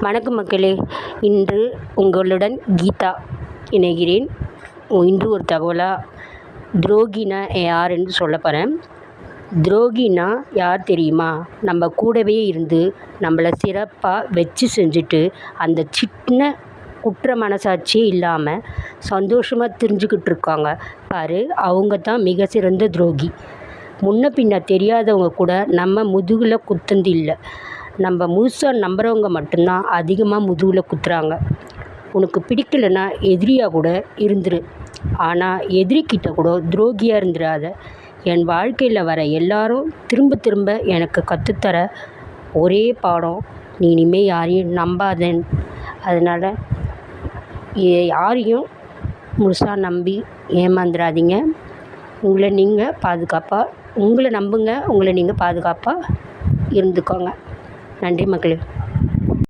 வணக்கம் மக்களே. இன்று உங்களுடன் கீதா இணைகிறேன். இன்று ஒரு தகவலாக துரோகினா யாருன்னு சொல்ல போகிறேன். துரோகினா யார் தெரியுமா? நம்ம கூடவே இருந்து நம்மளை சிறப்பாக வச்சு செஞ்சுட்டு அந்த சின்ன குற்ற மனசாட்சியே இல்லாமல் சந்தோஷமாக தெரிஞ்சுக்கிட்டு இருக்காங்க பாரு, அவங்க தான் மிக சிறந்த துரோகி. முன்ன பின்ன தெரியாதவங்க கூட நம்ம முதுகில் குத்துந்து இல்லை, நம்ம முழுசாக நம்புகிறவங்க மட்டும்தான் அதிகமாக முதுகில் குத்துறாங்க. உனக்கு பிடிக்கலைன்னா எதிரியாக கூட இருந்துரு, ஆனால் எதிரிக்கிட்ட கூட துரோகியாக இருந்துடாத. என் வாழ்க்கையில் வர எல்லாரும் திரும்ப திரும்ப எனக்கு கற்றுத்தர ஒரே பாடம், நீ இனிமேல் யாரையும் நம்பாதேன். அதனால் யாரையும் முழுசாக நம்பி ஏமாந்துடாதீங்க. உங்களை நீங்கள் பாதுகாப்பாக உங்களை நம்புங்க, உங்களை நீங்கள் பாதுகாப்பாக இருந்துக்கோங்க. நன்றி மக்களே.